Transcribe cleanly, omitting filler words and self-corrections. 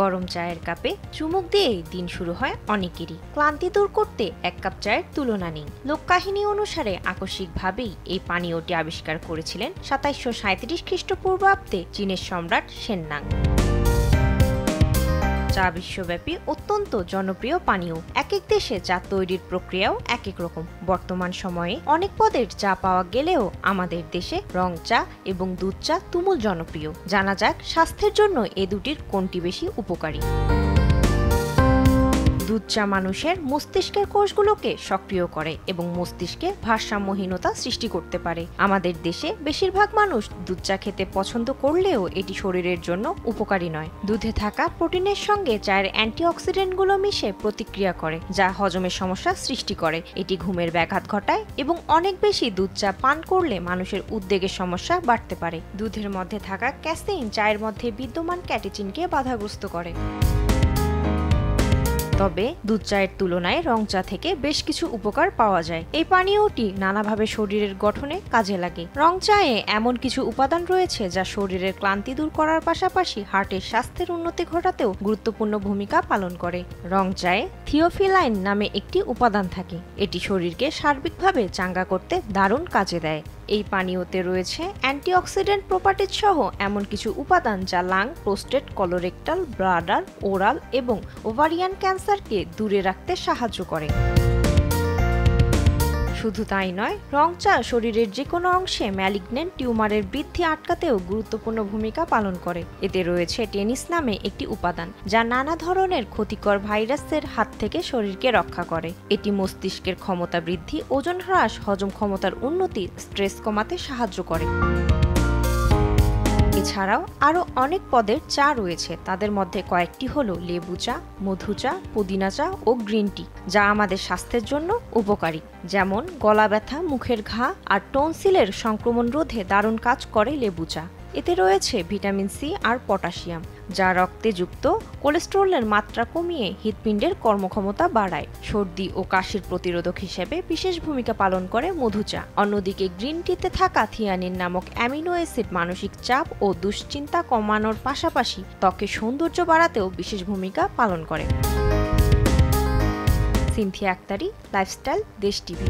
গরম চায়ের কাপে চুমুক দিয়েই দিন শুরু হয় অনেকেরই। ক্লান্তি দূর করতে এক কাপ চায়ের তুলনা নেই। লোককাহিনী অনুসারে আকস্মিকভাবেই এই পানীয়টি আবিষ্কার করেছিলেন ২৭৩৭ খ্রিস্টপূর্বাব্দে চীনের সম্রাট সেননাং। চা বিশ্বব্যাপী অত্যন্ত জনপ্রিয় পানীয়। এক এক দেশে চা তৈরির প্রক্রিয়াও এক এক রকম। বর্তমান সময়ে অনেক পদের চা পাওয়া গেলেও আমাদের দেশে রং চা এবং দুধ চা তুমুল জনপ্রিয়। জানা যাক স্বাস্থ্যের জন্য এ দুটির কোনটি বেশি উপকারী। দুধ চা মানুষের মস্তিষ্কের কোষগুলোকে সক্রিয় করে এবং মস্তিষ্কে ভারসাম্যহীনতা সৃষ্টি করতে পারে। আমাদের দেশে বেশিরভাগ মানুষ দুধ চা খেতে পছন্দ করলেও এটি শরীরের জন্য উপকারী নয়। দুধে থাকা প্রোটিনের সঙ্গে চায়ের অ্যান্টিঅক্সিডেন্টগুলো মিশে প্রতিক্রিয়া করে, যা হজমের সমস্যা সৃষ্টি করে। এটি ঘুমের ব্যাঘাত ঘটায় এবং অনেক বেশি দুধ চা পান করলে মানুষের উদ্বেগের সমস্যা বাড়তে পারে। দুধের মধ্যে থাকা ক্যাসেইন চায়ের মধ্যে বিদ্যমান ক্যাটেচিনকে বাধাগ্রস্ত করে। তবে দুধ চায়ের তুলনায় রং চা থেকে বেশ কিছু উপকার পাওয়া যায়। এই পানীয়টি নানাভাবে শরীরের গঠনে কাজে লাগে। রং চায়ে এমন কিছু উপাদান রয়েছে যা শরীরের ক্লান্তি দূর করার পাশাপাশি হার্টের স্বাস্থ্যের উন্নতি ঘটাতেও গুরুত্বপূর্ণ ভূমিকা পালন করে। রং চায়ে থিওফিলাইন নামে একটি উপাদান থাকে। এটি শরীরকে সার্বিকভাবে চাঙ্গা করতে দারুণ কাজে দেয়। এই পানীয়তে রয়েছে অ্যান্টিঅক্সিডেন্ট প্রপার্টিজ সহ এমন কিছু উপাদান যা lung, prostate, colorectal, bladder, oral এবং ওভারিয়ান ক্যান্সারকে দূরে রাখতে সাহায্য করে। শুধু তাই নয়, রং চা শরীরের যে কোনো অংশে ম্যালিগন্যান্ট টিউমারের বৃদ্ধি আটকাতেও গুরুত্বপূর্ণ ভূমিকা পালন করে। এতে রয়েছে টেনিস নামে একটি উপাদান যা নানা ধরনের ক্ষতিকর ভাইরাসের হাত থেকে শরীরকে রক্ষা করে। এটি মস্তিষ্কের ক্ষমতা বৃদ্ধি, ওজন হ্রাস, হজম ক্ষমতার উন্নতি, স্ট্রেস কমাতে সাহায্য করে। এছাড়াও আরও অনেক পদের চা রয়েছে। তাদের মধ্যে কয়েকটি হলো লেবু চা, মধু চা, পুদিনা চা ও গ্রিন টি, যা আমাদের স্বাস্থ্যের জন্য উপকারী। যেমন গলা ব্যথা, মুখের ঘা আর টনসিলের সংক্রমণ রোধে দারুণ কাজ করে লেবু চা। এতে রয়েছে ভিটামিন সি আর পটাশিয়াম, যা রক্তে যুক্ত কোলেস্টেরলের মাত্রা কমিয়ে হৃৎপিণ্ডের কর্মক্ষমতা বাড়ায়। সর্দি ও কাশির প্রতিরোধক হিসেবে বিশেষ ভূমিকা পালন করে মধু চা। অন্যদিকে গ্রিন টিতে থাকা থিয়ানিন নামক অ্যামিনো অ্যাসিড মানসিক চাপ ও দুশ্চিন্তা কমানোর পাশাপাশি ত্বকের সৌন্দর্য বাড়াতেও বিশেষ ভূমিকা পালন করে। সিনথিয়া আক্তারি, লাইফস্টাইল, দেশ টিভি।